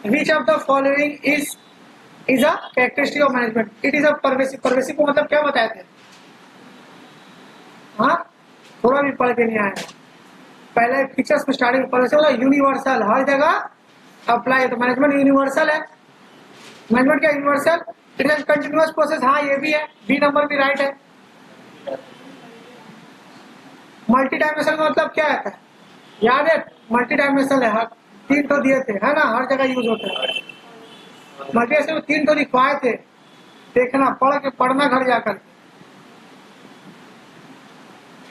Which of the following is a characteristic of management? It is a pervasive। pervasive को मतलब क्या बताए थे? हाँ थोड़ा भी पढ़ के नहीं आया। पहले फीचर्स में स्टार्टिंग पहले से बोला यूनिवर्सल, हर जगह अप्लाई है, तो मैनेजमेंट यूनिवर्सल है। मैनेजमेंट क्या universal? It is continuous process, हाँ ये भी है, बी नंबर भी राइट है। मल्टी डायमेंशनल का मतलब क्या आता है? याद है? मल्टी डायमेंशनल है, 3 तो दिए थे, है ना, हर जगह यूज होता है। मल्टी डायमेंशनल 3 तो लिखवाए थे, देखना पढ़ना घर जाकर।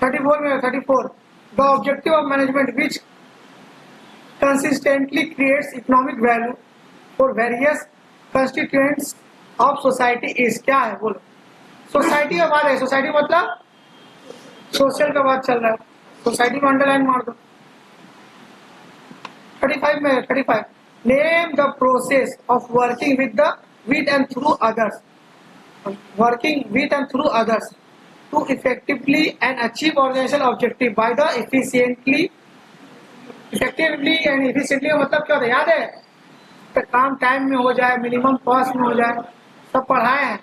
34 में 34 the objective of management which consistently creates economic value for various constituents of society is, क्या है बोलो? सोसाइटी का बात है, सोसाइटी मतलब सोशल का बात चल रहा है, सोसाइटी में अंडरलाइन मार दो। 35 में 35 name the process of working with and through others, working with and through others to effectively and achieve organisational objective by the efficiently. Effectively and efficiently का मतलब क्या होता है याद है? तो काम टाइम में हो जाए, मिनिमम कॉस्ट में हो जाए, सब पढ़ाए हैं।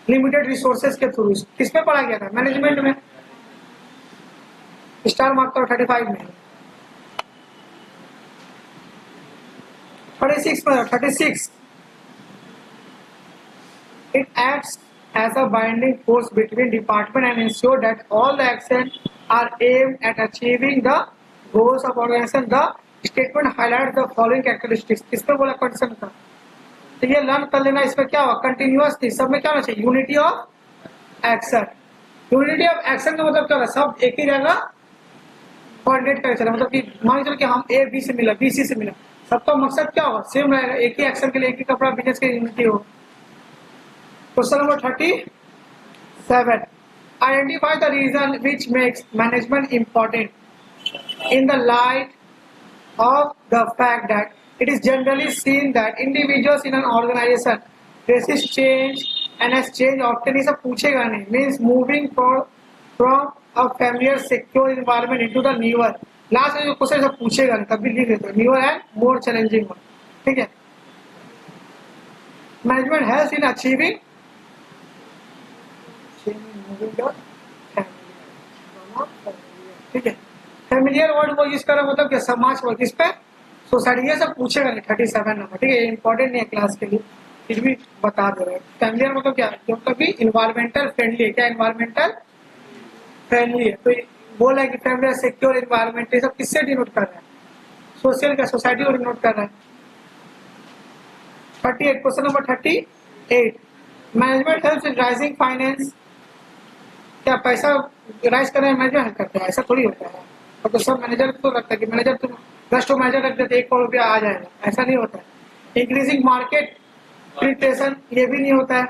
लिमिटेड रिसोर्सेज के थ्रू, किस पे पढ़ा गया था? मैनेजमेंट में। स्टार मार्क करो 35 में। 36 में 36 it acts as a binding force between department and ensure that all the actions are aimed at achieving the goals of organization. The statement highlights the following characteristics। किस पे बोला concern था? तो ये learn कर लेना, इसमें क्या हुआ? कंटिन्यूअस थी, सब में क्या होना चाहिए? Unity of action. Unity of action का मतलब क्या होगा? सब एक ही जगह कोऑर्डिनेट करके चला, मतलब कि मान चलो कि हम ए बी से मिला, बी सी से मिला, सबका मकसद क्या होगा? सेम रहेगा, एक ही एक्शन के लिए एक ही कपड़ा बिजनेस की यूनिटी हो। Question number 37 identify the reason which makes management important in the light of the fact that it is generally seen that individuals in an organization resist change and as change often is a पूछेगा नहीं, means moving from a familiar secure environment into the newer। Last में जो question सब पूछेगा नहीं, तब भी लिख लेते newer and more challenging one, ठीक है। मैनेजमेंट हेल्प इन अचीविंग ठीक है। फैमिलियर वर्ड वो यूज कर रहा मतलब क्या? समाज वर्ग, इस पे सोसाइटी, ये सब पूछेगा नहीं। 37 नंबर, ठीक है, इंपॉर्टेंट नहीं है क्लास के लिए, फिर भी बता दे रहे हैं। फैमिलियर मतलब क्या? मतलब कि इन्वायरमेंटल फ्रेंडली है। क्या इन्वायरमेंटल फ्रेंडली है? तो बोला है कि फैमिलियर सिक्योर इन्वायरमेंट, ये सब किससे डिनोट कर रहा है? सोशल का, सोसाइटी को डिनोट कर रहा है। 38 question number 38 management help in rising finance. क्या पैसा राइज करने में मैनेजर हेल्प करता है? ऐसा थोड़ी होता है। और तो सब मैनेजर को लगता है कि मैनेजर तुम 10 तो मैनेजर रख देते 1 करोड़ रुपया आ जाएगा, ऐसा नहीं होता है। इंक्रीजिंग मार्केट पेनिट्रेशन, ये भी नहीं होता है।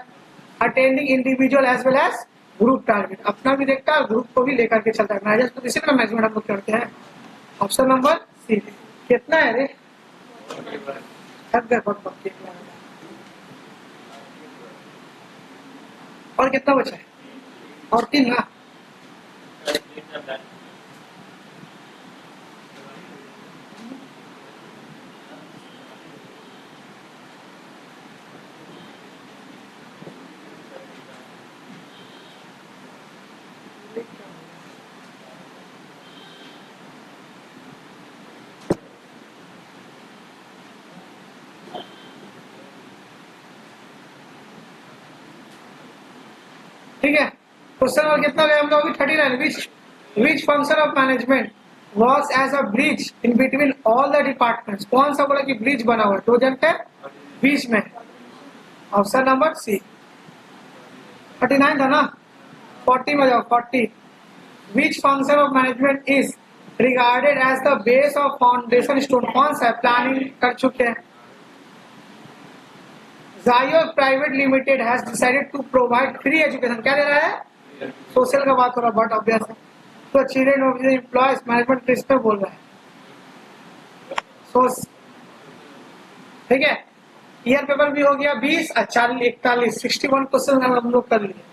Attending individual as well as group target, अपना भी देखता है, ग्रुप को भी लेकर के चलता है। मैनेजर तो इसी तरह मैनेजमेंट हम लोग करते हैं। Option number C. कितना है रे? और कितना बचा है? और 3 ना। क्वेश्चन नंबर कितना गया हम लोग अभी 39। Which function of management was as a bridge in between all the departments. कौन सा बोला कि ब्रिज बना हुआ है दो जन के बीच में? ऑप्शन नंबर सी। 39 था ना, 40 में जाओ 40। Which function of management is regarded as the base of foundation stone. कौन सा है? प्लानिंग कर चुके हैं। Zayo private limited has decided to provide free education. क्या दे रहा है? सोशल का बात हो रहा है, बट ऑब्वियस है तो children of the employees management किस पे बोल रहा है? सोच, ठीक है। ईयर पेपर भी हो गया 20 और 40 41 61 क्वेश्चन हम लोग कर लिए।